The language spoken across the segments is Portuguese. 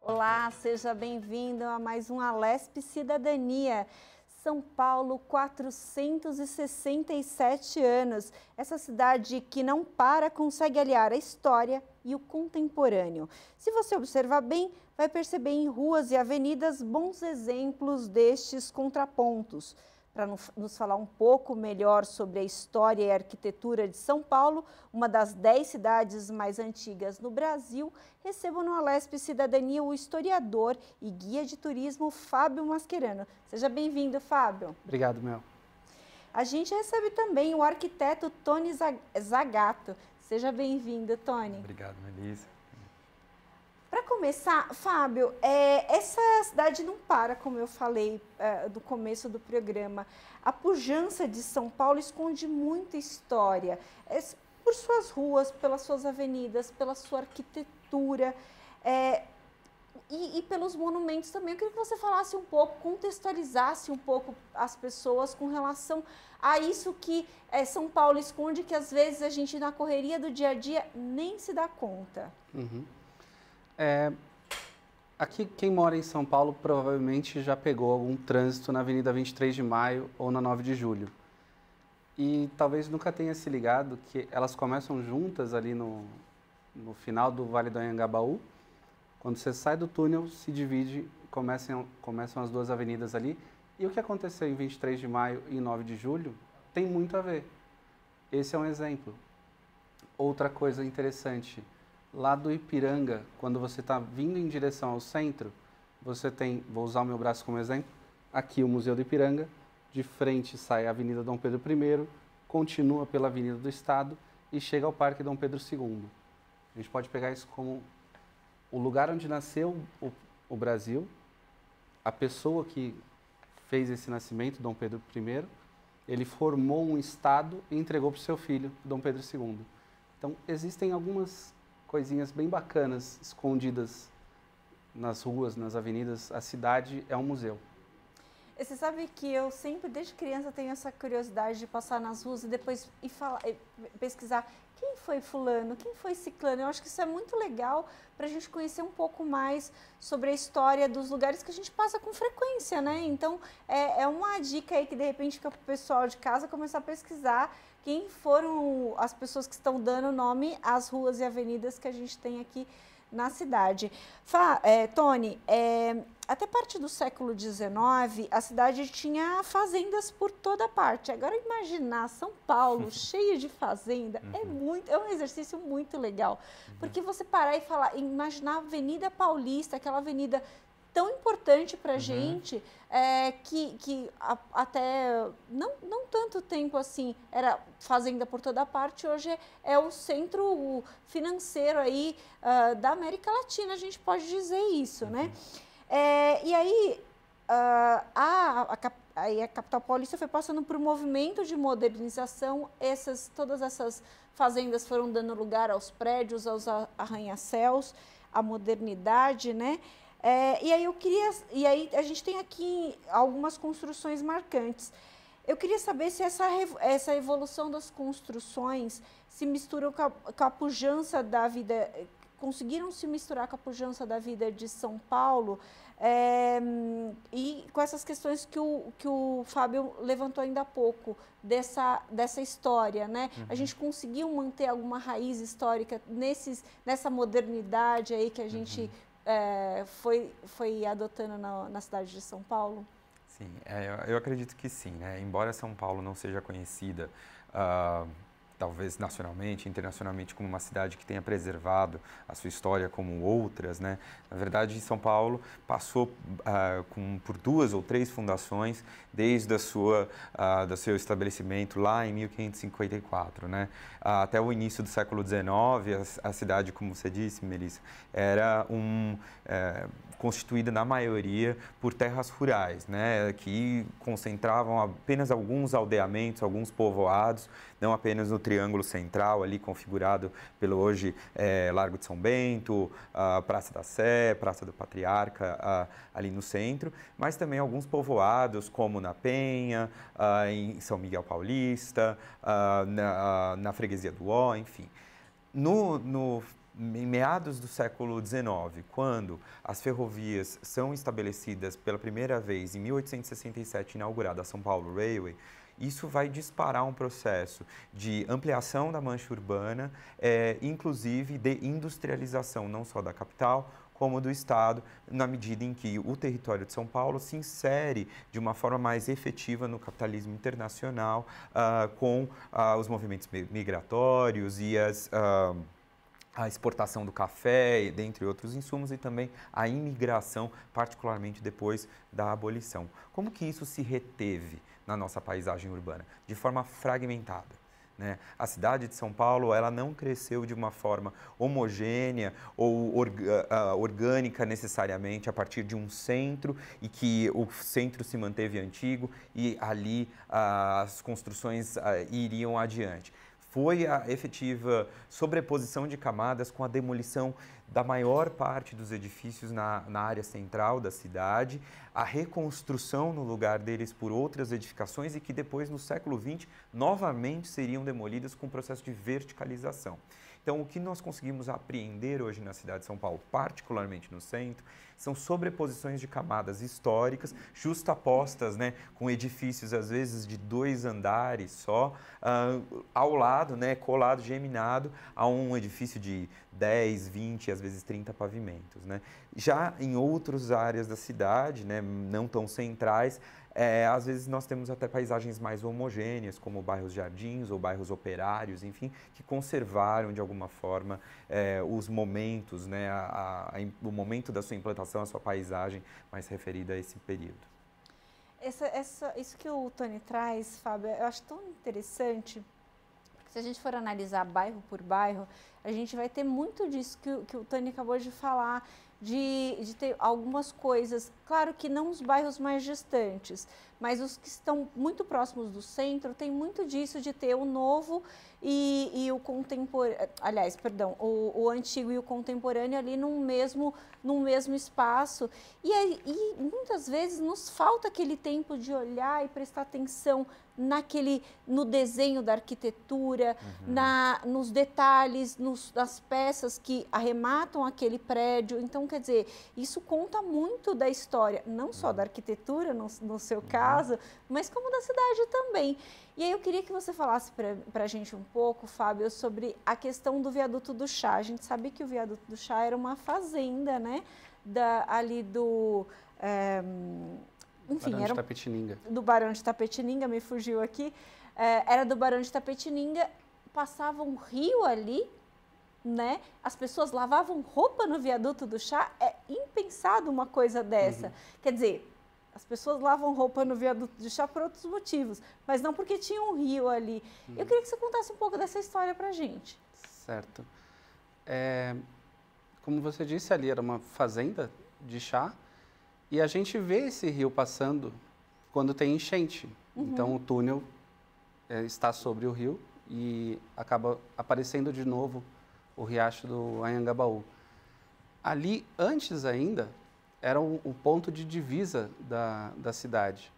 Olá, seja bem-vindo a mais um Alesp Cidadania. São Paulo, 467 anos. Essa cidade que não para consegue aliar a história e o contemporâneo. Se você observar bem, vai perceber em ruas e avenidas bons exemplos destes contrapontos. Para nos falar um pouco melhor sobre a história e a arquitetura de São Paulo, uma das 10 cidades mais antigas no Brasil, recebo no Alesp Cidadania o historiador e guia de turismo Fábio Mascherano. Seja bem-vindo, Fábio. Obrigado, Mel. A gente recebe também o arquiteto Tony Zagato. Seja bem-vindo, Tony. Obrigado, Melissa. Para começar, Fábio, essa cidade não para, como eu falei no começo do programa. A pujança de São Paulo esconde muita história, por suas ruas, pelas suas avenidas, pela sua arquitetura e pelos monumentos também. Eu queria que você falasse um pouco, contextualizasse um pouco as pessoas com relação a isso que São Paulo esconde, que às vezes a gente na correria do dia a dia nem se dá conta. Uhum. Aqui, quem mora em São Paulo provavelmente já pegou algum trânsito na Avenida 23 de Maio ou na 9 de Julho. E talvez nunca tenha se ligado que elas começam juntas ali no final do Vale do Anhangabaú. Quando você sai do túnel, se divide, começam as duas avenidas ali. E o que aconteceu em 23 de Maio e 9 de Julho tem muito a ver. Esse é um exemplo. Outra coisa interessante. Lá do Ipiranga, quando você está vindo em direção ao centro, você tem, vou usar o meu braço como exemplo, aqui o Museu do Ipiranga, de frente sai a Avenida Dom Pedro I, continua pela Avenida do Estado e chega ao Parque Dom Pedro II. A gente pode pegar isso como o lugar onde nasceu o Brasil, a pessoa que fez esse nascimento, Dom Pedro I, ele formou um Estado e entregou para o seu filho, Dom Pedro II. Então, existem algumas coisinhas bem bacanas escondidas nas ruas, nas avenidas. A cidade é um museu. E você sabe que eu sempre, desde criança, tenho essa curiosidade de passar nas ruas e depois pesquisar quem foi fulano, quem foi ciclano. Eu acho que isso é muito legal para a gente conhecer um pouco mais sobre a história dos lugares que a gente passa com frequência, né? Então, é uma dica aí que, de repente, fica para o pessoal de casa começar a pesquisar quem foram as pessoas que estão dando nome às ruas e avenidas que a gente tem aqui na cidade. Tony, até parte do século XIX, a cidade tinha fazendas por toda parte. Agora, imaginar São Paulo cheio de fazenda é um exercício muito legal. Porque você parar e imaginar a Avenida Paulista, aquela avenida tão importante para a gente, que até não tanto tempo assim era fazenda por toda parte, hoje é o centro financeiro aí da América Latina, a gente pode dizer isso, né? E aí a capital paulista foi passando por um movimento de modernização, todas essas fazendas foram dando lugar aos prédios, aos arranha-céus, à modernidade, né? E aí a gente tem aqui algumas construções marcantes. Eu queria saber se essa evolução das construções se misturou com a pujança da vida, conseguiram se misturar com a pujança da vida de São Paulo e com essas questões que o Fábio levantou ainda há pouco, dessa história, né? A gente conseguiu manter alguma raiz histórica nessa modernidade aí que a gente foi adotando na cidade de São Paulo? Sim, eu acredito que sim, né? Embora São Paulo não seja conhecida, talvez nacionalmente, internacionalmente, como uma cidade que tenha preservado a sua história como outras, né? Na verdade, São Paulo passou por 2 ou 3 fundações desde do seu estabelecimento lá em 1554, né? Até o início do século XIX, a cidade, como você disse, Melissa, era constituída na maioria por terras rurais, né? Que concentravam apenas alguns aldeamentos, alguns povoados, não apenas no Triângulo Central, ali configurado pelo hoje Largo de São Bento, Praça da Sé, Praça do Patriarca, ali no centro, mas também alguns povoados, como na Penha, em São Miguel Paulista, na Freguesia do Ó, enfim. em meados do século XIX, quando as ferrovias são estabelecidas pela primeira vez, em 1867, inaugurada a São Paulo Railway, isso vai disparar um processo de ampliação da mancha urbana, inclusive de industrialização, não só da capital, como do Estado, na medida em que o território de São Paulo se insere de uma forma mais efetiva no capitalismo internacional, com os movimentos migratórios e a exportação do café, dentre outros insumos, e também a imigração, particularmente depois da abolição. Como que isso se reteve na nossa paisagem urbana? De forma fragmentada. Né? A cidade de São Paulo, ela não cresceu de uma forma homogênea ou orgânica necessariamente a partir de um centro e que o centro se manteve antigo e ali as construções iriam adiante. Foi a efetiva sobreposição de camadas com a demolição da maior parte dos edifícios na área central da cidade, a reconstrução no lugar deles por outras edificações e que depois, no século XX, novamente seriam demolidas com o processo de verticalização. Então, o que nós conseguimos apreender hoje na cidade de São Paulo, particularmente no centro, são sobreposições de camadas históricas, justapostas, né, com edifícios, às vezes, de 2 andares só, ao lado, né, colado, geminado, a um edifício de 10, 20, às vezes 30 pavimentos. Né? Já em outras áreas da cidade, né, não tão centrais, às vezes nós temos até paisagens mais homogêneas, como bairros jardins ou bairros operários, enfim, que conservaram de alguma forma os momentos, né, o momento da sua implantação, a sua paisagem mais referida a esse período. Isso que o Tony traz, Fábio, eu acho tão interessante, porque se a gente for analisar bairro por bairro, a gente vai ter muito disso que o Tony acabou de falar, de ter algumas coisas, claro que não os bairros mais distantes, mas os que estão muito próximos do centro, tem muito disso de ter o novo e o contemporâneo, aliás, perdão, o antigo e o contemporâneo ali num mesmo espaço. E muitas vezes nos falta aquele tempo de olhar e prestar atenção no desenho da arquitetura, nos detalhes, nas peças que arrematam aquele prédio. Então, quer dizer, isso conta muito da história, não só da arquitetura, no seu caso, mas como da cidade também. E aí eu queria que você falasse para a gente um pouco, Fábio, sobre a questão do Viaduto do Chá. A gente sabe que o Viaduto do Chá era uma fazenda, né, ali do... enfim, Barão de Tapetininga. Do Barão de Tapetininga, me fugiu aqui. Era do Barão de Tapetininga, passava um rio ali, né? As pessoas lavavam roupa no Viaduto do Chá. É impensado uma coisa dessa. Quer dizer, as pessoas lavam roupa no Viaduto do Chá por outros motivos, mas não porque tinha um rio ali. Eu queria que você contasse um pouco dessa história pra gente. Certo. Como você disse, ali era uma fazenda de chá, e a gente vê esse rio passando quando tem enchente. Então, o túnel está sobre o rio e acaba aparecendo de novo o riacho do Anhangabaú. Ali, antes ainda, era o ponto de divisa da cidade,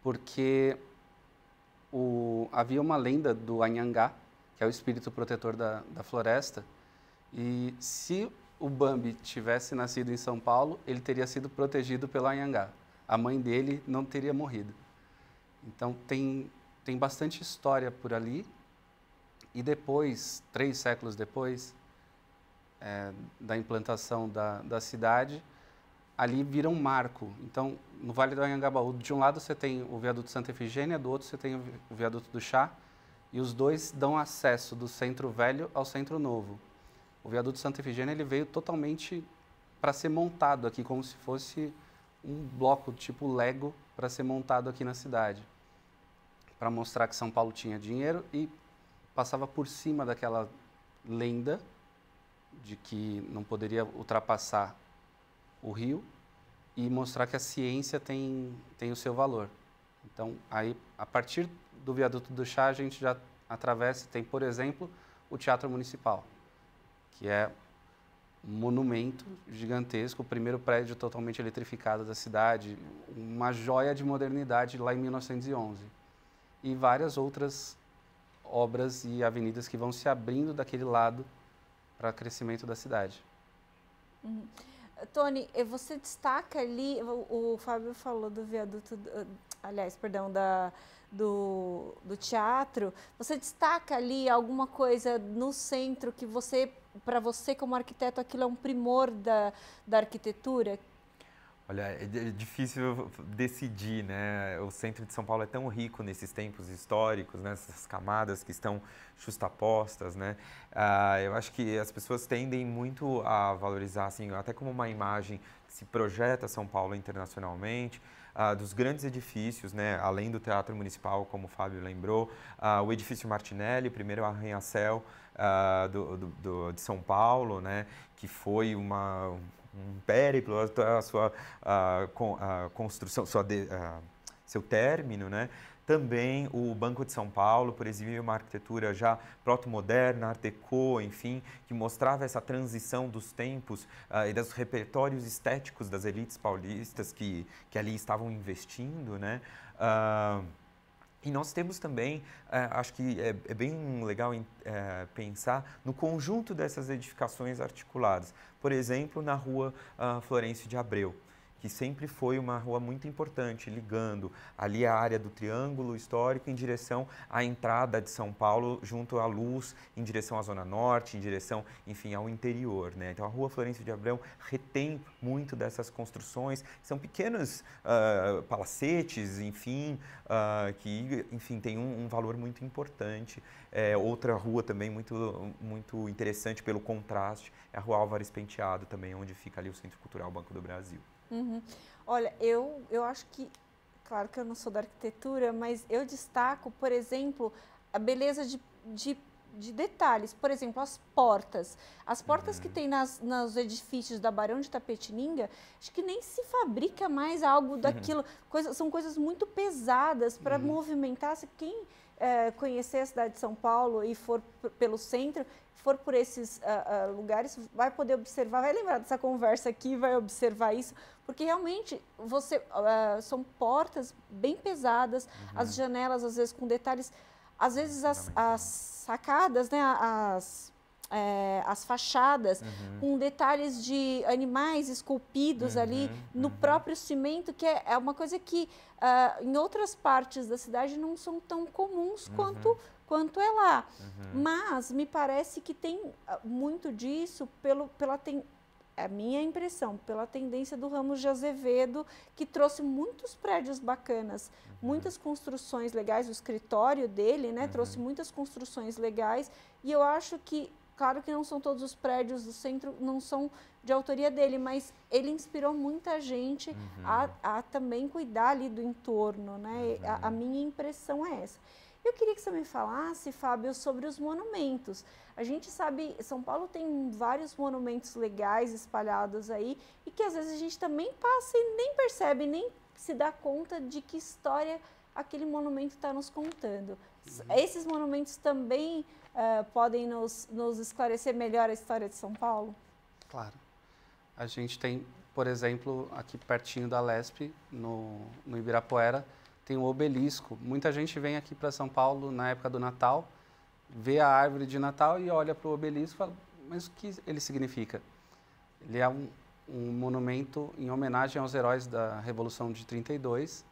porque havia uma lenda do Anhangá, que é o espírito protetor da floresta, e se o Bambi tivesse nascido em São Paulo, ele teria sido protegido pelo Anhangá. A mãe dele não teria morrido. Então, tem bastante história por ali. E depois, 3 séculos depois da implantação da cidade, ali vira um marco. Então, no Vale do Anhangabaú, de um lado você tem o Viaduto Santa Efigênia, do outro você tem o Viaduto do Chá, e os dois dão acesso do Centro Velho ao Centro Novo. O Viaduto Santa Efigênia ele veio totalmente para ser montado aqui, como se fosse um bloco tipo Lego para ser montado aqui na cidade, para mostrar que São Paulo tinha dinheiro e passava por cima daquela lenda de que não poderia ultrapassar o rio e mostrar que a ciência tem o seu valor. Então, aí, a partir do Viaduto do Chá, a gente já atravessa, tem, por exemplo, o Teatro Municipal, que é um monumento gigantesco, o primeiro prédio totalmente eletrificado da cidade, uma joia de modernidade lá em 1911. E várias outras obras e avenidas que vão se abrindo daquele lado para crescimento da cidade. Uhum. Tony, você destaca ali, o Fábio falou do viaduto, aliás, perdão, do teatro, você destaca ali alguma coisa no centro que para você como arquiteto, aquilo é um primor da arquitetura? Olha, é difícil decidir, né? O centro de São Paulo é tão rico nesses tempos históricos, nessas camadas que estão justapostas, né? Eu acho que as pessoas tendem muito a valorizar, assim, até como uma imagem que se projeta São Paulo internacionalmente, dos grandes edifícios, né? Além do Teatro Municipal, como o Fábio lembrou, o edifício Martinelli, o primeiro arranha-céu de São Paulo, né? Que foi um périplo, a sua construção, seu término, né? Também o Banco de São Paulo, por exibir uma arquitetura já proto-moderna, art déco, enfim, que mostrava essa transição dos tempos e dos repertórios estéticos das elites paulistas que ali estavam investindo, né? E nós temos também, acho que é bem legal pensar no conjunto dessas edificações articuladas. Por exemplo, na rua Florencio de Abreu, que sempre foi uma rua muito importante, ligando ali a área do Triângulo Histórico em direção à entrada de São Paulo, junto à Luz, em direção à Zona Norte, em direção, enfim, ao interior, né? Então, a rua Florencio de Abreu retém muito dessas construções, são pequenos palacetes, enfim, que, enfim, tem um valor muito importante. Outra rua também muito interessante pelo contraste é a rua Álvares Penteado, também, onde fica ali o Centro Cultural Banco do Brasil. Uhum. Olha, eu acho que, claro que eu não sou da arquitetura, mas eu destaco, por exemplo, a beleza de detalhes. Por exemplo, as portas. As portas que tem nos edifícios da Barão de Itapetininga, acho que nem se fabrica mais algo daquilo. São coisas muito pesadas para movimentar. Se quem conhecer a cidade de São Paulo e for pelo centro, for por esses lugares, vai poder observar, vai lembrar dessa conversa aqui, vai observar isso, porque realmente são portas bem pesadas, as janelas às vezes com detalhes, às vezes as sacadas, né, as fachadas com detalhes de animais esculpidos ali no próprio cimento, que é uma coisa que em outras partes da cidade não são tão comuns quanto é lá. Mas me parece que tem muito disso a minha impressão, pela tendência do Ramos de Azevedo, que trouxe muitos prédios bacanas, muitas construções legais, o escritório dele, né, trouxe muitas construções legais, e eu acho que, claro que não são todos os prédios do centro, não são de autoria dele, mas ele inspirou muita gente a também cuidar ali do entorno, né? A minha impressão é essa. Eu queria que você me falasse, Fábio, sobre os monumentos. A gente sabe, São Paulo tem vários monumentos legais espalhados aí e que às vezes a gente também passa e nem percebe, nem se dá conta de que história aquele monumento está nos contando. Esses monumentos também podem nos esclarecer melhor a história de São Paulo? Claro. A gente tem, por exemplo, aqui pertinho da Lesp, no Ibirapuera, tem o obelisco. Muita gente vem aqui para São Paulo na época do Natal, vê a árvore de Natal e olha para o obelisco e fala, mas o que ele significa? Ele é um monumento em homenagem aos heróis da Revolução de 32.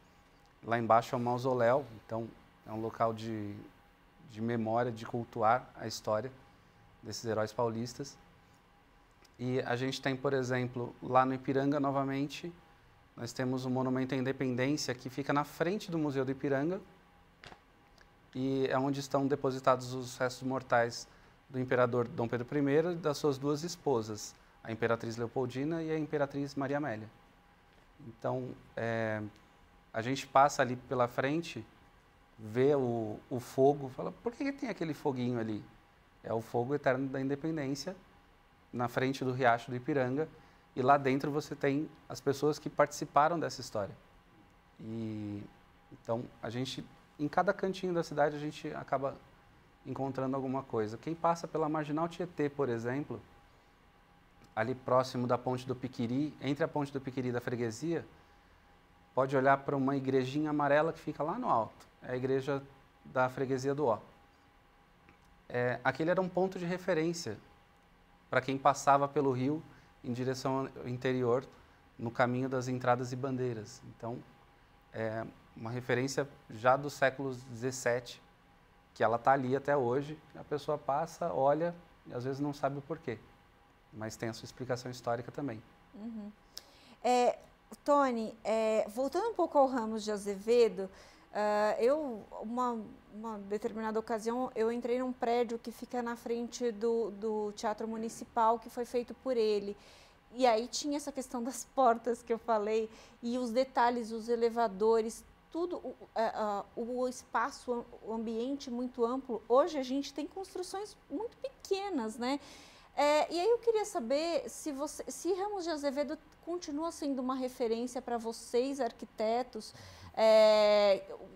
Lá embaixo é um mausoléu, então é um local de memória, de cultuar a história desses heróis paulistas. E a gente tem, por exemplo, lá no Ipiranga, novamente, nós temos um monumento à independência que fica na frente do Museu do Ipiranga e é onde estão depositados os restos mortais do imperador Dom Pedro I e das suas duas esposas, a imperatriz Leopoldina e a imperatriz Maria Amélia. Então, a gente passa ali pela frente, vê o fogo, fala, por que tem aquele foguinho ali? É o fogo eterno da independência, na frente do Riacho do Ipiranga, e lá dentro você tem as pessoas que participaram dessa história. E então, em cada cantinho da cidade, a gente acaba encontrando alguma coisa. Quem passa pela Marginal Tietê, por exemplo, ali próximo da Ponte do Piquiri, entre a Ponte do Piquiri e da Freguesia, pode olhar para uma igrejinha amarela que fica lá no alto. É a igreja da Freguesia do Ó. Aquele era um ponto de referência para quem passava pelo rio em direção ao interior, no caminho das entradas e bandeiras. Então, é uma referência já do século XVII, que ela está ali até hoje. A pessoa passa, olha e às vezes não sabe o porquê, mas tem a sua explicação histórica também. Uhum. Tony, voltando um pouco ao Ramos de Azevedo, uma determinada ocasião, eu entrei num prédio que fica na frente do Teatro Municipal, que foi feito por ele. E aí tinha essa questão das portas que eu falei, e os detalhes, os elevadores, tudo, o espaço, o ambiente muito amplo. Hoje a gente tem construções muito pequenas, né? E aí eu queria saber se Ramos de Azevedo continua sendo uma referência para vocês, arquitetos,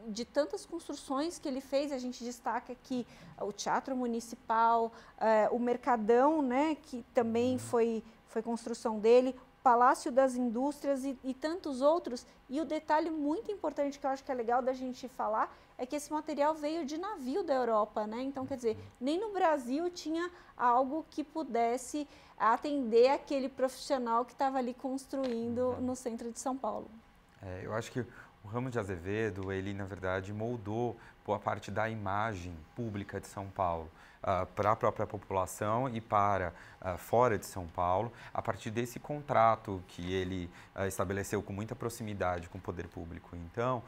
de tantas construções que ele fez. A gente destaca aqui o Teatro Municipal, o Mercadão, né, que também foi construção dele, o Palácio das Indústrias e tantos outros. E o detalhe muito importante que eu acho que é legal da gente falar é que esse material veio de navio da Europa, né? Então, quer dizer, nem no Brasil tinha algo que pudesse atender aquele profissional que estava ali construindo no centro de São Paulo. Eu acho que o Ramos de Azevedo, ele, na verdade, moldou boa parte da imagem pública de São Paulo para a própria população e para fora de São Paulo, a partir desse contrato que ele estabeleceu com muita proximidade com o poder público. Então,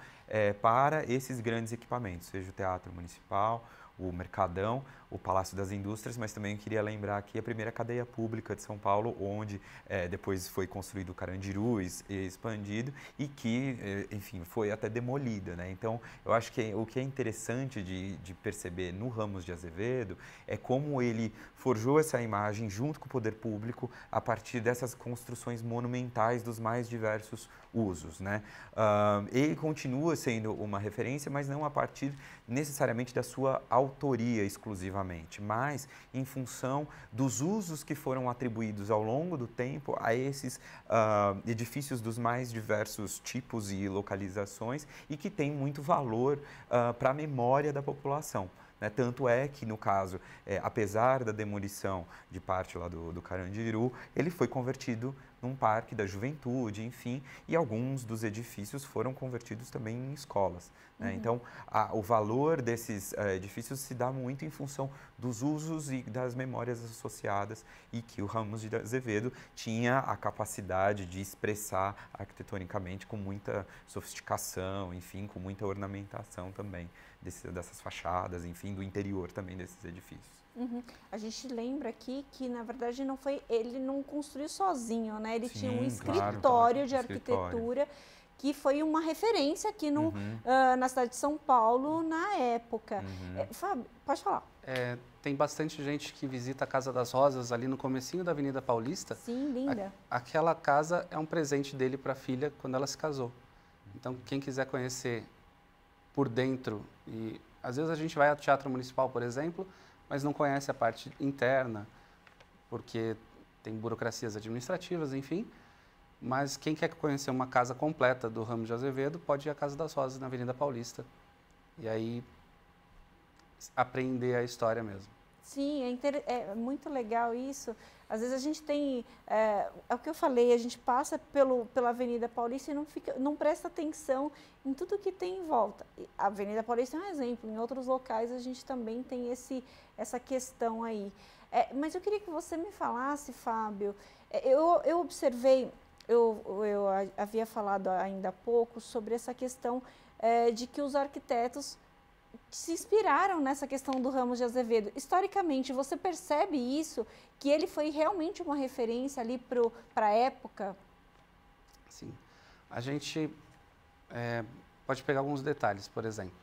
para esses grandes equipamentos, seja o Teatro Municipal, o Mercadão, o Palácio das Indústrias, mas também queria lembrar aqui a primeira cadeia pública de São Paulo, onde depois foi construído o Carandiru e expandido e que, enfim, foi até demolida, né? Então, eu acho que o que é interessante de perceber no Ramos de Azevedo é como ele forjou essa imagem junto com o poder público a partir dessas construções monumentais dos mais diversos usos, né? Ele continua sendo uma referência, mas não a partir necessariamente da sua autoria exclusivamente, mas em função dos usos que foram atribuídos ao longo do tempo a esses edifícios dos mais diversos tipos e localizações e que têm muito valor para a memória da população. Né? Tanto é que, no caso, apesar da demolição de parte lá do Carandiru, ele foi convertido num parque da juventude, enfim, e alguns dos edifícios foram convertidos também em escolas. Né? Então, o valor desses edifícios se dá muito em função dos usos e das memórias associadas e que o Ramos de Azevedo tinha a capacidade de expressar arquitetonicamente com muita sofisticação, enfim, com muita ornamentação também dessas fachadas, enfim, do interior também desses edifícios. Uhum. A gente lembra aqui que, na verdade, ele não construiu sozinho, né? Ele tinha um escritório de arquitetura que foi uma referência aqui na cidade de São Paulo na época. Fábio, pode falar. Tem bastante gente que visita a Casa das Rosas ali no comecinho da Avenida Paulista. Sim, linda. Aquela casa é um presente dele para a filha quando ela se casou. Então, quem quiser conhecer por dentro, e às vezes a gente vai ao Teatro Municipal, por exemplo, mas não conhece a parte interna, porque tem burocracias administrativas, enfim. Mas quem quer conhecer uma casa completa do Ramos de Azevedo, pode ir à Casa das Rosas, na Avenida Paulista. E aí, aprender a história mesmo. Sim, é muito legal isso. Às vezes a gente tem, é o que eu falei, a gente passa pela Avenida Paulista e não presta atenção em tudo que tem em volta. A Avenida Paulista é um exemplo, em outros locais a gente também tem essa questão aí. Mas eu queria que você me falasse, Fábio, eu observei, eu havia falado ainda há pouco sobre essa questão de que os arquitetos se inspiraram nessa questão do Ramos de Azevedo. Historicamente, você percebe isso, que ele foi realmente uma referência ali para a época? Sim. A gente pode pegar alguns detalhes, por exemplo.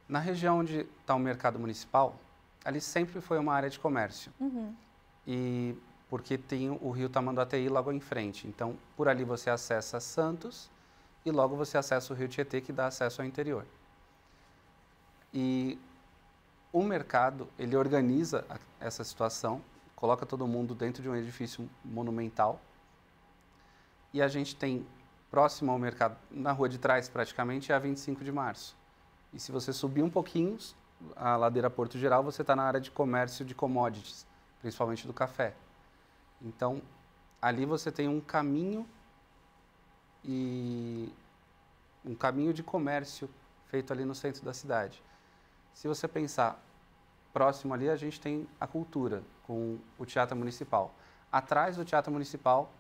Na região onde está o mercado municipal, ali sempre foi uma área de comércio. E porque tem o rio Tamanduateí logo em frente. Então, por ali você acessa Santos e logo você acessa o rio Tietê, que dá acesso ao interior. E o mercado, ele organiza essa situação, coloca todo mundo dentro de um edifício monumental. E a gente tem, próximo ao mercado, na rua de trás praticamente, é a 25 de março. E se você subir um pouquinho, a ladeira Porto Geral, você está na área de comércio de commodities, principalmente do café. Então, ali você tem um caminho de comércio feito ali no centro da cidade. Se você pensar próximo ali, a gente tem a cultura, com o Teatro Municipal. Atrás do Teatro Municipal,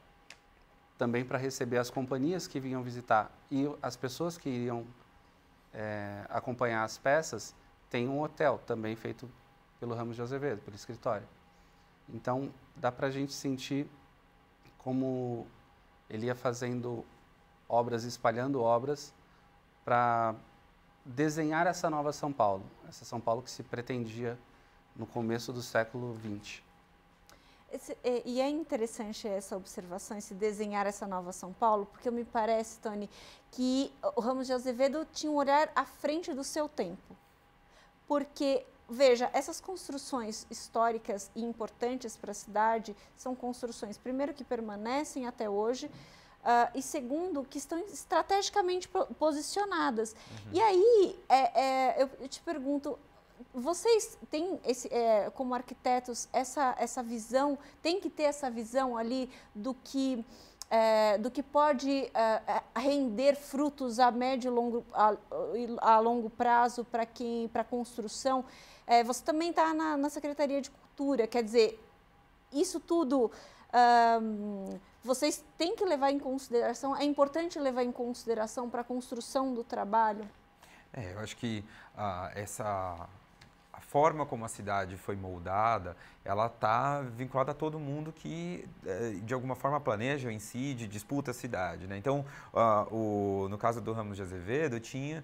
também para receber as companhias que vinham visitar e as pessoas que iriam acompanhar as peças, tem um hotel também feito pelo Ramos de Azevedo, pelo escritório. Então, dá para a gente sentir como ele ia fazendo obras, espalhando obras para desenhar essa nova São Paulo, essa São Paulo que se pretendia no começo do século XX. E é interessante essa observação, esse desenhar essa nova São Paulo, porque me parece, Tony, que o Ramos de Azevedo tinha um olhar à frente do seu tempo. Porque, veja, essas construções históricas e importantes para a cidade são construções, primeiro, que permanecem até hoje, e segundo, que estão estrategicamente posicionadas. E aí, eu te pergunto, vocês têm, como arquitetos, essa visão, tem que ter essa visão ali do que pode render frutos a médio e a longo prazo para a construção? Você também está na Secretaria de Cultura, quer dizer, isso tudo vocês têm que levar em consideração, é importante levar em consideração para a construção do trabalho? Eu acho que a forma como a cidade foi moldada, ela está vinculada a todo mundo que, de alguma forma, planeja, incide, disputa a cidade, né? Então, no caso do Ramos de Azevedo, tinha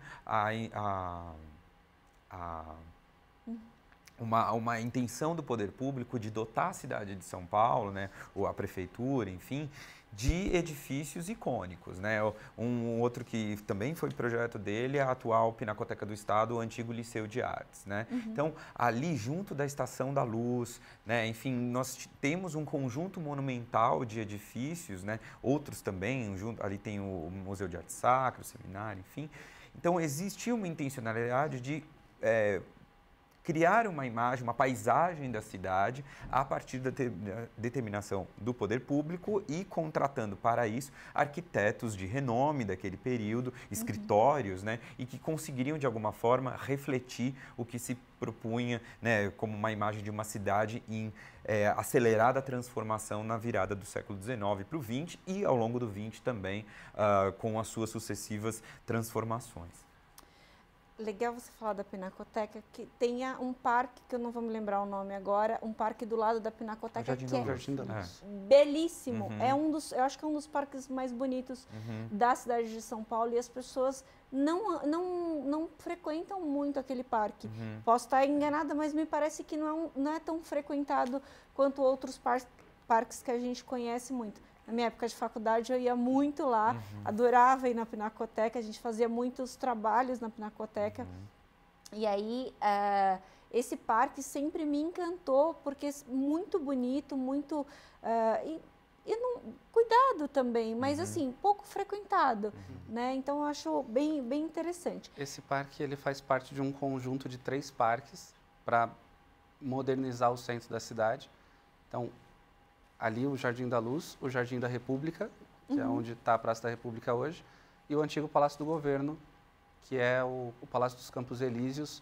uma intenção do poder público de dotar a cidade de São Paulo, né, ou a prefeitura, enfim, de edifícios icônicos, né? Um outro que também foi projeto dele é a atual Pinacoteca do Estado, o antigo Liceu de Artes, né? Então, ali junto da Estação da Luz, né, enfim, nós temos um conjunto monumental de edifícios, né? Outros também, ali tem o Museu de Arte Sacra, o Seminário, enfim. Então, existia uma intencionalidade de criar uma imagem, uma paisagem da cidade a partir da determinação do poder público e contratando para isso arquitetos de renome daquele período, escritórios, né, e que conseguiriam de alguma forma refletir o que se propunha, né, como uma imagem de uma cidade em acelerada transformação na virada do século XIX para o XX e ao longo do XX também com as suas sucessivas transformações. Legal você falar da Pinacoteca, que tenha um parque, que eu não vou me lembrar o nome agora, um parque do lado da Pinacoteca que é belíssimo. Eu acho que é um dos parques mais bonitos da cidade de São Paulo, e as pessoas não frequentam muito aquele parque. Posso estar enganada, mas me parece que não é tão frequentado quanto outros parques que a gente conhece muito. Na minha época de faculdade, eu ia muito lá, adorava ir na Pinacoteca, a gente fazia muitos trabalhos na Pinacoteca. E aí, esse parque sempre me encantou, porque é muito bonito, muito... cuidado também, mas assim, pouco frequentado, né? Então, eu acho bem interessante. Esse parque, ele faz parte de um conjunto de 3 parques para modernizar o centro da cidade. Então, ali o Jardim da Luz, o Jardim da República, que é onde está a Praça da República hoje, e o antigo Palácio do Governo, que é o Palácio dos Campos Elíseos.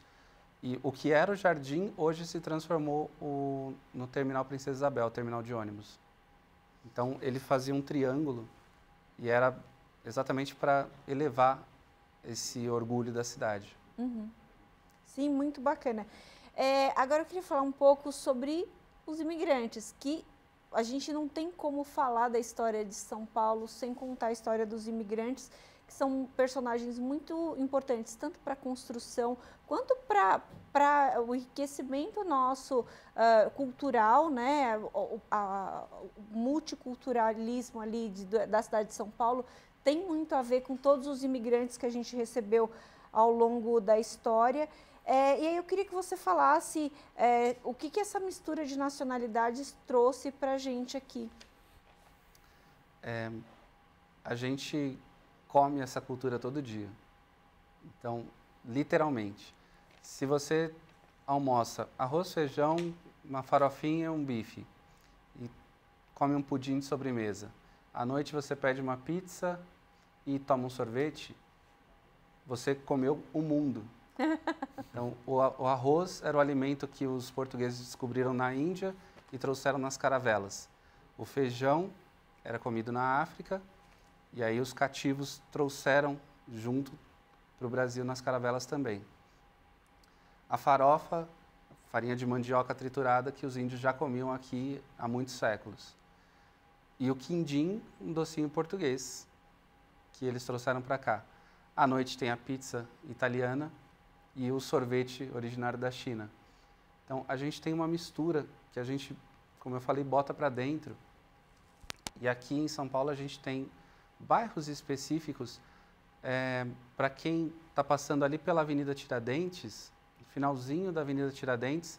E o que era o jardim, hoje se transformou no Terminal Princesa Isabel, o terminal de ônibus. Então, ele fazia um triângulo e era exatamente para elevar esse orgulho da cidade. Sim, muito bacana. Agora eu queria falar um pouco sobre os imigrantes, que a gente não tem como falar da história de São Paulo sem contar a história dos imigrantes, que são personagens muito importantes, tanto para a construção, quanto para o enriquecimento nosso cultural, né? O multiculturalismo ali da cidade de São Paulo tem muito a ver com todos os imigrantes que a gente recebeu ao longo da história. E aí eu queria que você falasse o que essa mistura de nacionalidades trouxe para a gente aqui. A gente come essa cultura todo dia. Então, literalmente, se você almoça arroz, feijão, uma farofinha, um bife, e come um pudim de sobremesa. À noite você pede uma pizza e toma um sorvete. Você comeu o mundo. Então, o arroz era o alimento que os portugueses descobriram na Índia e trouxeram nas caravelas. O feijão era comido na África e aí os cativos trouxeram junto para o Brasil nas caravelas também. A farofa, farinha de mandioca triturada, que os índios já comiam aqui há muitos séculos. E o quindim, um docinho português, que eles trouxeram para cá. À noite tem a pizza italiana e o sorvete originário da China. Então, a gente tem uma mistura que a gente, como eu falei, bota para dentro. E aqui em São Paulo a gente tem bairros específicos para quem está passando ali pela Avenida Tiradentes, no finalzinho da Avenida Tiradentes,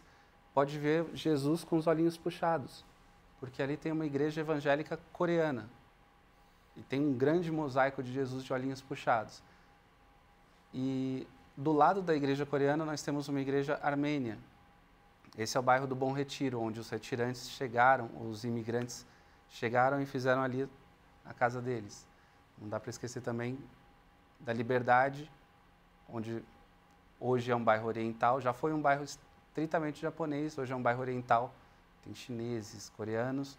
pode ver Jesus com os olhinhos puxados, porque ali tem uma igreja evangélica coreana e tem um grande mosaico de Jesus de olhinhos puxados. E do lado da igreja coreana nós temos uma igreja armênia. Esse é o bairro do Bom Retiro, onde os retirantes chegaram, os imigrantes chegaram e fizeram ali a casa deles. Não dá para esquecer também da Liberdade, onde hoje é um bairro oriental, já foi um bairro estritamente japonês, hoje é um bairro oriental, tem chineses, coreanos,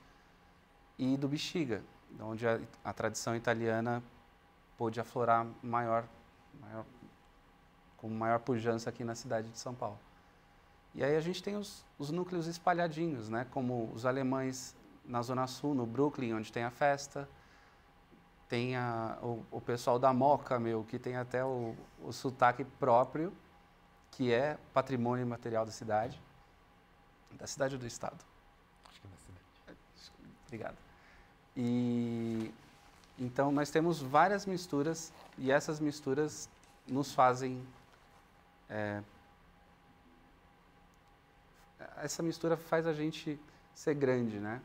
e do Bexiga, onde a tradição italiana pôde aflorar com maior pujança aqui na cidade de São Paulo. E aí a gente tem os núcleos espalhadinhos, né, como os alemães na Zona Sul, no Brooklyn, onde tem a festa, tem o pessoal da Moca, que tem até o sotaque próprio, que é patrimônio imaterial da cidade ou do estado? Acho que é da cidade. Obrigado. E então nós temos várias misturas e essas misturas nos fazem essa mistura faz a gente ser grande, né?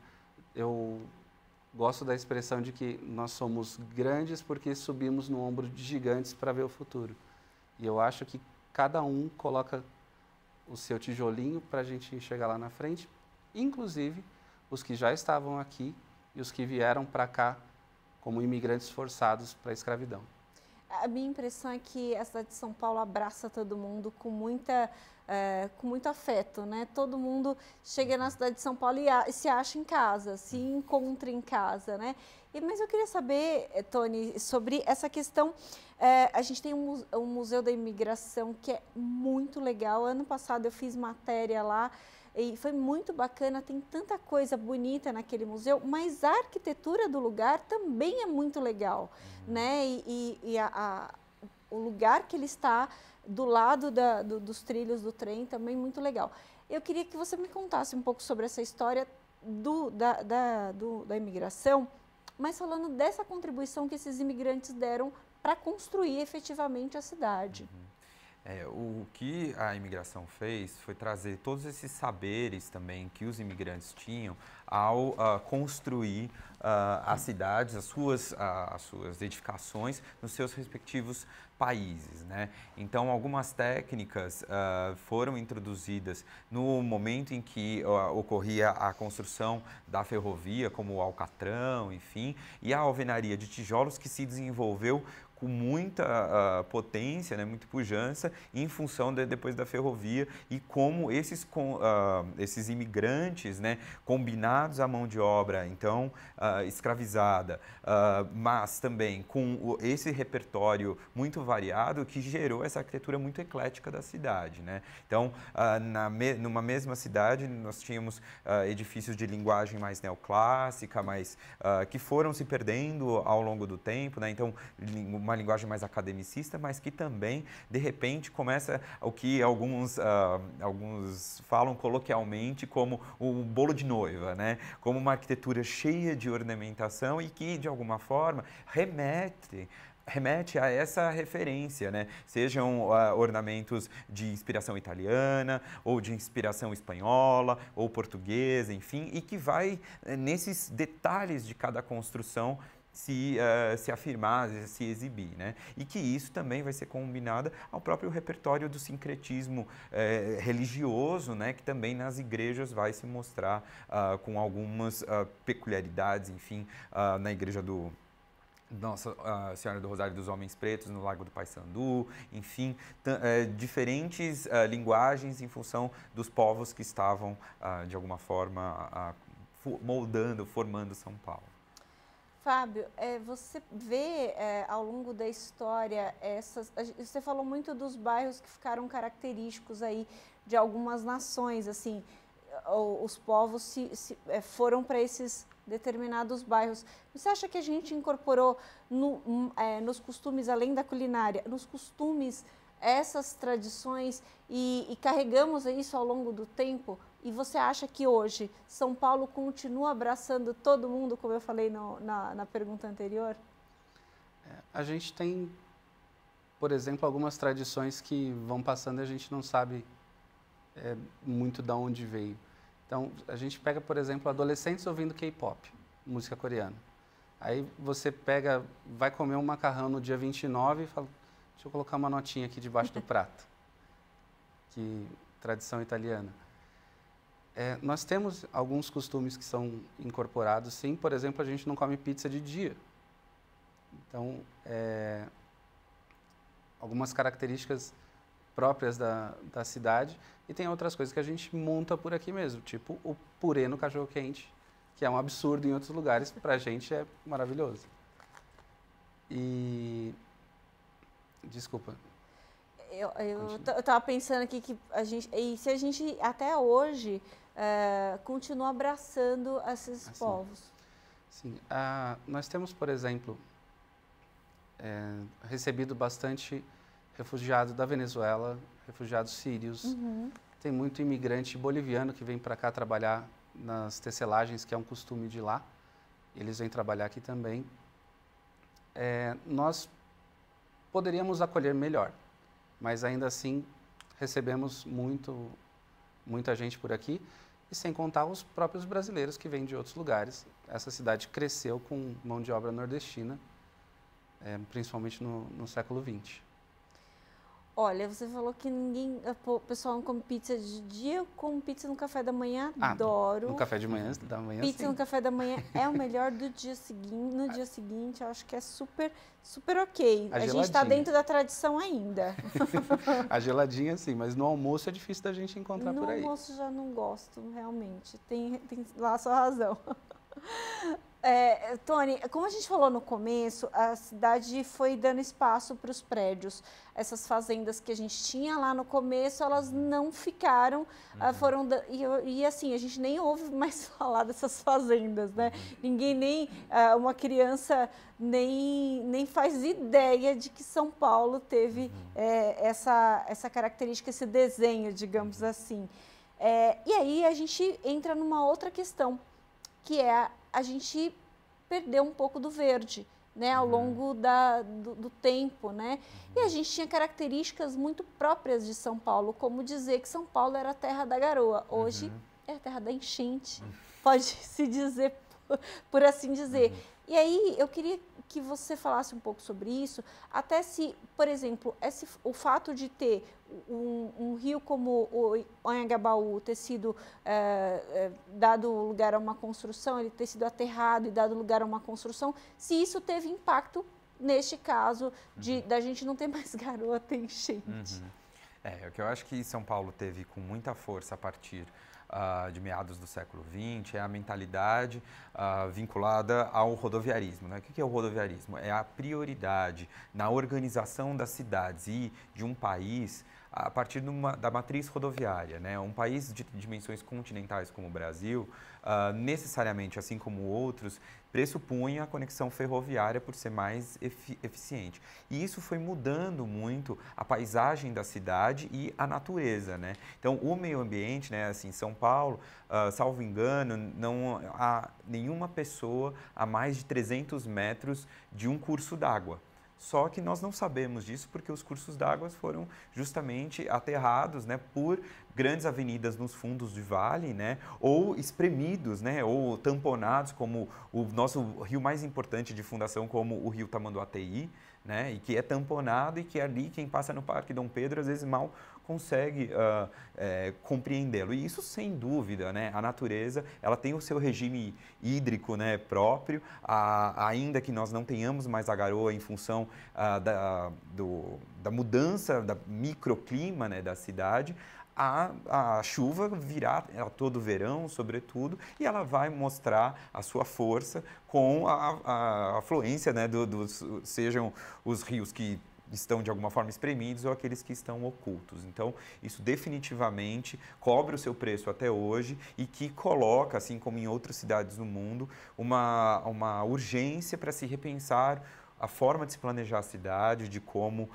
Eu gosto da expressão de que nós somos grandes porque subimos no ombro de gigantes para ver o futuro. E eu acho que cada um coloca o seu tijolinho para a gente chegar lá na frente, inclusive os que já estavam aqui e os que vieram para cá como imigrantes forçados para a escravidão. A minha impressão é que a cidade de São Paulo abraça todo mundo com muito afeto, né? Todo mundo chega na cidade de São Paulo e se acha em casa, se encontra em casa, né? Mas eu queria saber, Tony, sobre essa questão. A gente tem um Museu da Imigração que é muito legal. Ano passado eu fiz matéria lá e foi muito bacana, tem tanta coisa bonita naquele museu, mas a arquitetura do lugar também é muito legal, né? O lugar que ele está do lado dos trilhos do trem também muito legal. Eu queria que você me contasse um pouco sobre essa história da imigração, mas falando dessa contribuição que esses imigrantes deram para construir efetivamente a cidade. O que a imigração fez foi trazer todos esses saberes também que os imigrantes tinham ao construir as cidades, as suas edificações nos seus respectivos países, né? Então, algumas técnicas foram introduzidas no momento em que ocorria a construção da ferrovia, como o alcatrão, enfim, e a alvenaria de tijolos que se desenvolveu com muita potência, né, muita pujança, em função depois da ferrovia e como esses imigrantes, né, combinados à mão de obra, então, escravizada, mas também com esse repertório muito variado que gerou essa arquitetura muito eclética da cidade, né? Então, numa mesma cidade, nós tínhamos edifícios de linguagem mais neoclássica, que foram se perdendo ao longo do tempo, né? Então, uma linguagem mais academicista, mas que também, de repente, começa o que alguns falam coloquialmente como o bolo de noiva, né? Como uma arquitetura cheia de ornamentação e que, de alguma forma, remete a essa referência, né? Sejam ornamentos de inspiração italiana, ou de inspiração espanhola, ou portuguesa, enfim, e que vai, nesses detalhes de cada construção, se afirmar, se exibir, né? E que isso também vai ser combinado ao próprio repertório do sincretismo religioso, né? Que também nas igrejas vai se mostrar com algumas peculiaridades, enfim, na igreja do Nossa Senhora do Rosário dos Homens Pretos, no Lago do Paissandu, enfim, diferentes linguagens em função dos povos que estavam, de alguma forma, moldando, formando São Paulo. Fábio, você vê ao longo da história, você falou muito dos bairros que ficaram característicos aí de algumas nações, assim, os povos foram para esses determinados bairros. Você acha que a gente incorporou nos costumes, além da culinária, nos costumes, essas tradições e carregamos isso ao longo do tempo? E você acha que hoje São Paulo continua abraçando todo mundo, como eu falei na pergunta anterior? A gente tem, por exemplo, algumas tradições que vão passando e a gente não sabe muito de onde veio. Então, a gente pega, por exemplo, adolescentes ouvindo K-pop, música coreana. Aí você vai comer um macarrão no dia 29 e fala, deixa eu colocar uma notinha aqui debaixo do prato. Tradição italiana. Nós temos alguns costumes que são incorporados, sim. Por exemplo, a gente não come pizza de dia. Então, algumas características próprias da cidade, e tem outras coisas que a gente monta por aqui mesmo, tipo o purê no cachorro-quente, que é um absurdo em outros lugares, para a gente é maravilhoso. Desculpa. Eu estava pensando aqui que se a gente até hoje continua abraçando esses povos. Sim, nós temos, por exemplo, recebido bastante refugiados da Venezuela, refugiados sírios. Uhum. Tem muito imigrante boliviano que vem para cá trabalhar nas tecelagens, que é um costume de lá. Eles vêm trabalhar aqui também. Nós poderíamos acolher melhor, mas ainda assim recebemos muita gente por aqui, e sem contar os próprios brasileiros que vêm de outros lugares. Essa cidade cresceu com mão de obra nordestina, principalmente no século XX. Olha, você falou que o pessoal não come pizza de dia, eu como pizza no café da manhã, adoro. No café da manhã, pizza sim. No café da manhã é o melhor do dia seguinte. No dia seguinte, eu acho que é super, super ok. A gente está dentro da tradição ainda. A geladinha, sim, mas no almoço é difícil da gente encontrar por aí. No almoço já não gosto, realmente. Tem lá a sua razão. Tony, como a gente falou no começo, a cidade foi dando espaço para os prédios. Essas fazendas que a gente tinha lá no começo, elas não ficaram, e assim, a gente nem ouve mais falar dessas fazendas, né? Ninguém uma criança nem faz ideia de que São Paulo teve essa característica, esse desenho, digamos assim. E aí a gente entra numa outra questão, que é a gente perdeu um pouco do verde, né, ao longo do tempo, né? E a gente tinha características muito próprias de São Paulo, como dizer que São Paulo era a terra da garoa. Hoje é a terra da enchente, pode-se dizer, por assim dizer. E aí eu queria que você falasse um pouco sobre isso, até se, por exemplo, o fato de ter um rio como o Anhangabaú ter sido dado lugar a uma construção, ele ter sido aterrado e dado lugar a uma construção, se isso teve impacto neste caso da gente não ter mais garoa, ter enchente. O que eu acho que São Paulo teve com muita força a partir de meados do século XX, é a mentalidade vinculada ao rodoviarismo, né? O que é o rodoviarismo? É a prioridade na organização das cidades e de um país a partir da matriz rodoviária, né? Um país de dimensões continentais como o Brasil, necessariamente, assim como outros, pressupunha a conexão ferroviária por ser mais eficiente. E isso foi mudando muito a paisagem da cidade e a natureza, né? Então, o meio ambiente, né, assim, São Paulo, salvo engano, não há nenhuma pessoa a mais de 300 metros de um curso d'água. Só que nós não sabemos disso porque os cursos d'água foram justamente aterrados, né, por grandes avenidas nos fundos de vale, né, ou espremidos, né, ou tamponados, como o nosso rio mais importante de fundação, como o rio Tamanduateí, né, e que é tamponado e que ali quem passa no Parque Dom Pedro às vezes mal consegue compreendê-lo. E isso, sem dúvida, né, a natureza ela tem o seu regime hídrico, né, próprio, ainda que nós não tenhamos mais a garoa em função da mudança da microclima, né, da cidade. A chuva virá a todo verão, sobretudo, e ela vai mostrar a sua força com a afluência, né, sejam os rios que estão de alguma forma espremidos ou aqueles que estão ocultos. Então, isso definitivamente cobra o seu preço até hoje e que coloca, assim como em outras cidades do mundo, uma urgência para se repensar a forma de se planejar a cidade, de como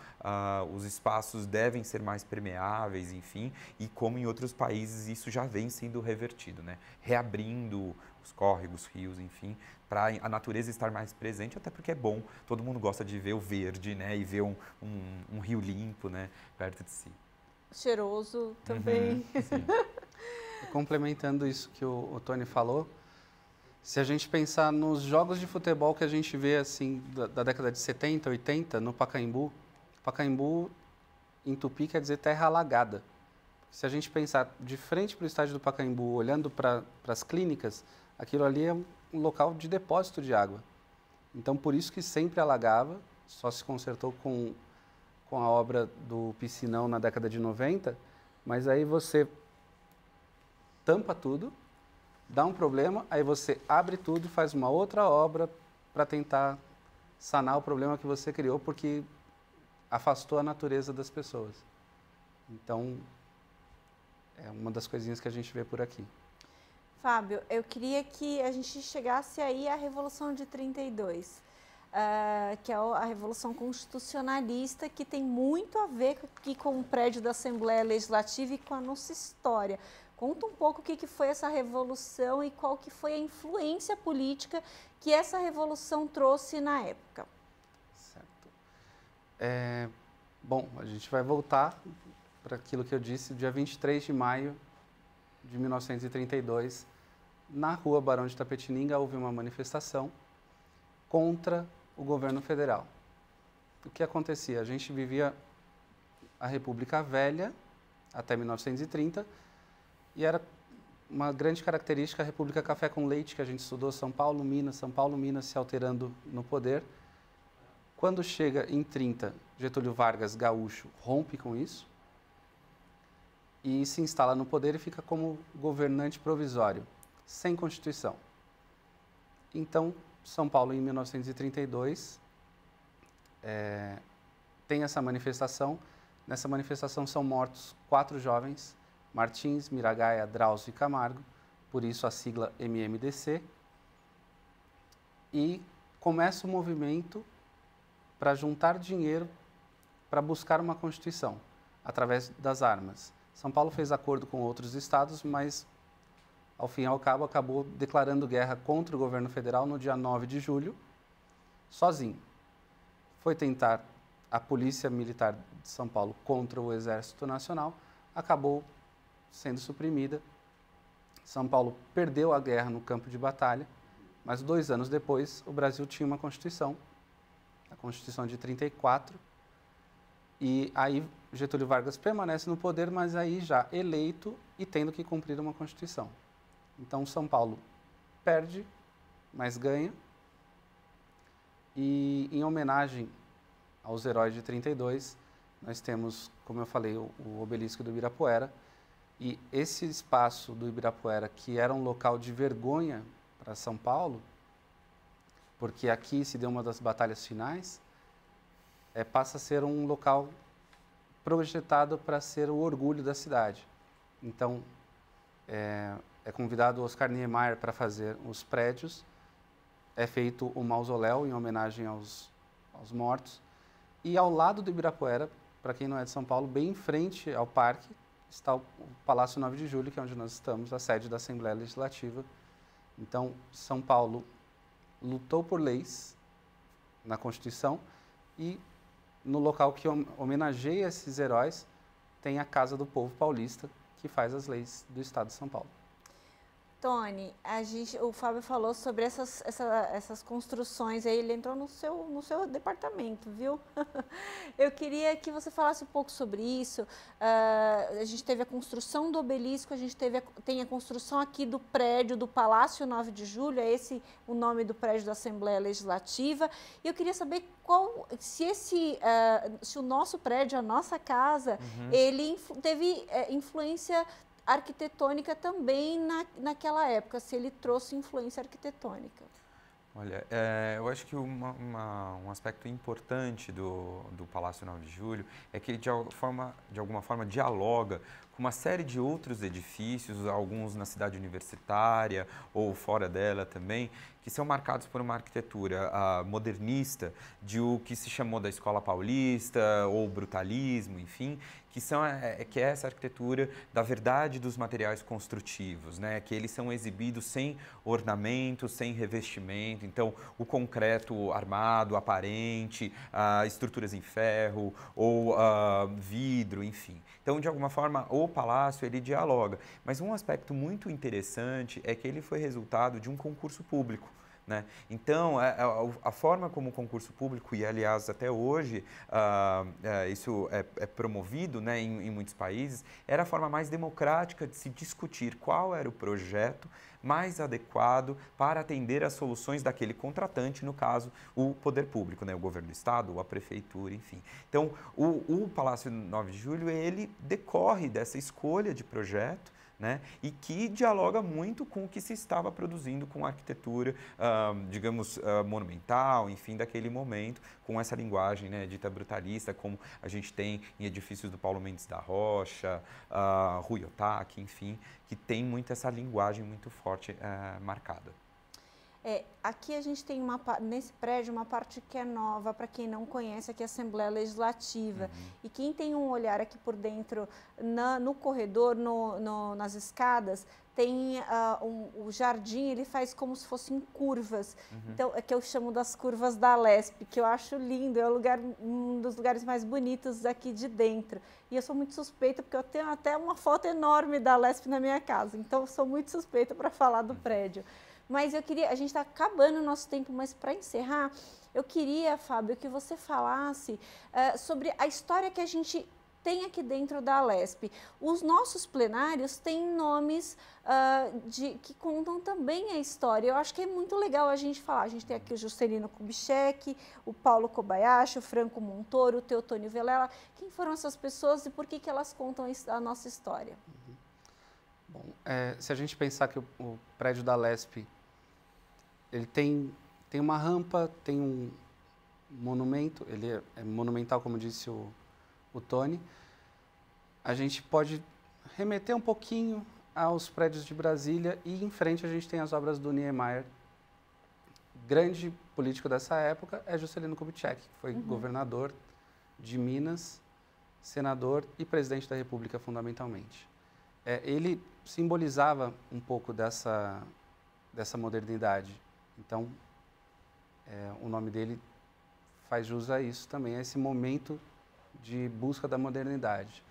os espaços devem ser mais permeáveis, enfim, e como em outros países isso já vem sendo revertido, né? Reabrindo os córregos, rios, enfim, para a natureza estar mais presente, até porque é bom, todo mundo gosta de ver o verde, né? E ver um rio limpo, né? Perto de si. Cheiroso também. Sim. Complementando isso que o Tony falou, se a gente pensar nos jogos de futebol que a gente vê assim da década de 70, 80, no Pacaembu, Pacaembu em Tupi quer dizer terra alagada. Se a gente pensar de frente para o estádio do Pacaembu, olhando para as clínicas, aquilo ali é um local de depósito de água. Então, por isso que sempre alagava, só se consertou com a obra do piscinão na década de 90, mas aí você tampa tudo, dá um problema, aí você abre tudo e faz uma outra obra para tentar sanar o problema que você criou, porque afastou a natureza das pessoas. Então, é uma das coisinhas que a gente vê por aqui. Fábio, eu queria que a gente chegasse aí à Revolução de 32, que é a Revolução Constitucionalista, que tem muito a ver aqui com o prédio da Assembleia Legislativa e com a nossa história. Conta um pouco o que foi essa revolução e qual que foi a influência política que essa revolução trouxe na época. Certo. Bom, a gente vai voltar para aquilo que eu disse, dia 23 de maio de 1932, na rua Barão de Itapetininga, houve uma manifestação contra o governo federal. O que acontecia? A gente vivia a República Velha até 1930, e era uma grande característica a República Café com Leite, que a gente estudou, São Paulo, Minas se alterando no poder. Quando chega em 30, Getúlio Vargas, gaúcho, rompe com isso e se instala no poder e fica como governante provisório, sem Constituição. Então, São Paulo, em 1932, tem essa manifestação. Nessa manifestação são mortos 4 jovens, Martins, Miragaia, Drauzio e Camargo, por isso a sigla MMDC, e começa o movimento para juntar dinheiro para buscar uma Constituição, através das armas. São Paulo fez acordo com outros estados, mas, ao fim e ao cabo, acabou declarando guerra contra o governo federal no dia 9 de julho, sozinho. Foi tentar a Polícia Militar de São Paulo contra o Exército Nacional, acabou sendo suprimida. São Paulo perdeu a guerra no campo de batalha, mas 2 anos depois o Brasil tinha uma Constituição, a Constituição de 34, e aí Getúlio Vargas permanece no poder, mas aí já eleito e tendo que cumprir uma Constituição. Então São Paulo perde, mas ganha, e em homenagem aos heróis de 32, nós temos, como eu falei, o obelisco do Ibirapuera. E esse espaço do Ibirapuera, que era um local de vergonha para São Paulo, porque aqui se deu uma das batalhas finais, passa a ser um local projetado para ser o orgulho da cidade. Então, é convidado o Oscar Niemeyer para fazer os prédios, é feito o mausoléu em homenagem aos mortos, e ao lado do Ibirapuera, para quem não é de São Paulo, bem em frente ao parque, está o Palácio 9 de Julho, que é onde nós estamos, a sede da Assembleia Legislativa. Então, São Paulo lutou por leis na Constituição e no local que homenageia esses heróis tem a Casa do Povo Paulista, que faz as leis do Estado de São Paulo. Tony, o Fábio falou sobre essas construções, aí ele entrou no seu departamento, viu? Eu queria que você falasse um pouco sobre isso. A gente teve a construção do obelisco, a gente tem a construção aqui do prédio do Palácio 9 de Julho, é esse o nome do prédio da Assembleia Legislativa. E eu queria saber se o nosso prédio, a nossa casa, ele teve influência arquitetônica também naquela época, se ele trouxe influência arquitetônica. Olha, eu acho que um aspecto importante do Palácio 9 de Julho é que ele, de alguma forma, dialoga com uma série de outros edifícios, alguns na cidade universitária ou fora dela também, que são marcados por uma arquitetura modernista, de o que se chamou da Escola Paulista ou brutalismo, enfim, que é essa arquitetura da verdade dos materiais construtivos, né? Que eles são exibidos sem ornamento, sem revestimento, então o concreto armado, aparente, estruturas em ferro ou vidro, enfim. Então, de alguma forma, o palácio ele dialoga, mas um aspecto muito interessante é que ele foi resultado de um concurso público. Né? Então, a forma como o concurso público, e aliás até hoje isso é promovido, né, em muitos países, era a forma mais democrática de se discutir qual era o projeto mais adequado para atender às soluções daquele contratante, no caso, o poder público, né, o governo do estado, a prefeitura, enfim. Então, o Palácio 9 de Julho, ele decorre dessa escolha de projeto, né? E que dialoga muito com o que se estava produzindo com a arquitetura, digamos, monumental, enfim, daquele momento, com essa linguagem, né, dita brutalista, como a gente tem em edifícios do Paulo Mendes da Rocha, Rui Otaki, enfim, que tem muito essa linguagem muito forte marcada. Aqui a gente tem nesse prédio uma parte que é nova, para quem não conhece, aqui é a Assembleia Legislativa. E quem tem um olhar aqui por dentro, no corredor, nas escadas, tem o jardim, ele faz como se fossem curvas. Então, é que eu chamo das curvas da Lespe, que eu acho lindo, é um dos lugares mais bonitos aqui de dentro. E eu sou muito suspeita, porque eu tenho até uma foto enorme da Lespe na minha casa, então eu sou muito suspeita para falar do prédio. Mas a gente está acabando o nosso tempo, mas para encerrar, eu queria, Fábio, que você falasse sobre a história que a gente tem aqui dentro da Alesp. Os nossos plenários têm nomes que contam também a história. Eu acho que é muito legal a gente falar. A gente tem aqui o Juscelino Kubitschek, o Paulo Kobayashi, o Franco Montoro, o Teotônio Vilela. Quem foram essas pessoas e por que elas contam a nossa história? Bom, se a gente pensar que o prédio da Alesp, ele tem uma rampa, tem um monumento, ele é monumental, como disse o Tony, a gente pode remeter um pouquinho aos prédios de Brasília e em frente a gente tem as obras do Niemeyer. Grande político dessa época é Juscelino Kubitschek, que foi governador de Minas, senador e presidente da República, fundamentalmente. Ele simbolizava um pouco dessa modernidade. Então, o nome dele faz jus a isso também, a esse momento de busca da modernidade.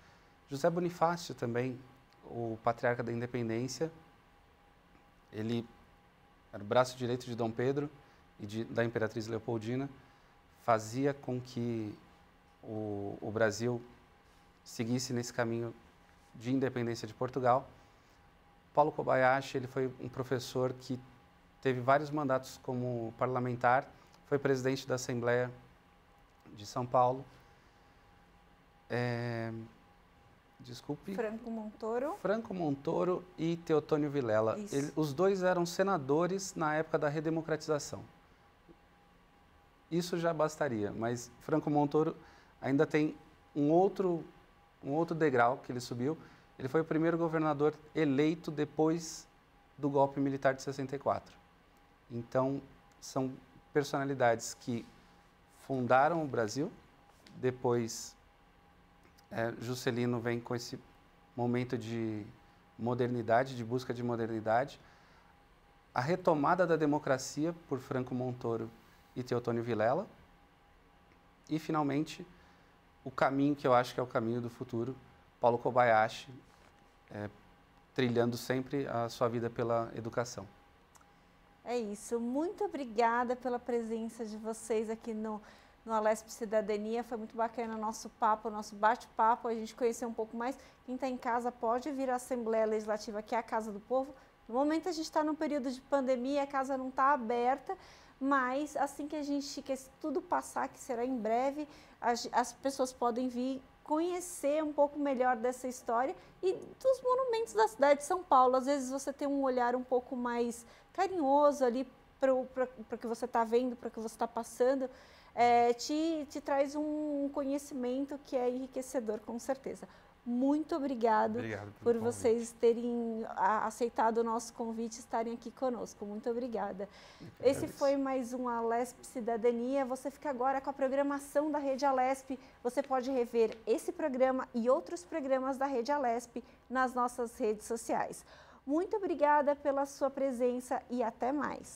José Bonifácio também, o patriarca da Independência, ele era o braço direito de Dom Pedro e da Imperatriz Leopoldina, fazia com que o Brasil seguisse nesse caminho de independência de Portugal. Paulo Kobayashi, ele foi um professor que teve vários mandatos como parlamentar, foi presidente da Assembleia de São Paulo. Desculpe. Franco Montoro e Teotônio Vilela. Os dois eram senadores na época da redemocratização. Isso já bastaria, mas Franco Montoro ainda tem um outro degrau que ele subiu. Ele foi o primeiro governador eleito depois do golpe militar de 64. Então, são personalidades que fundaram o Brasil. Depois, Juscelino vem com esse momento de modernidade, de busca de modernidade. A retomada da democracia por Franco Montoro e Teotônio Vilela. E, finalmente, o caminho que eu acho que é o caminho do futuro, Paulo Kobayashi, trilhando sempre a sua vida pela educação. É isso. Muito obrigada pela presença de vocês aqui no Alesp Cidadania. Foi muito bacana o nosso papo, o nosso bate-papo, a gente conhecer um pouco mais. Quem está em casa pode vir à Assembleia Legislativa, que é a Casa do Povo. No momento a gente está num período de pandemia, a casa não está aberta, mas assim que esse tudo passar, que será em breve, as pessoas podem vir conhecer um pouco melhor dessa história e dos monumentos da cidade de São Paulo. Às vezes você tem um olhar um pouco mais carinhoso ali para o que você está vendo, para o que você está passando, te traz um conhecimento que é enriquecedor, com certeza. Muito obrigado por vocês terem aceitado o nosso convite e estarem aqui conosco. Muito obrigada. Esse foi mais um Alesp Cidadania. Você fica agora com a programação da Rede Alesp. Você pode rever esse programa e outros programas da Rede Alesp nas nossas redes sociais. Muito obrigada pela sua presença e até mais.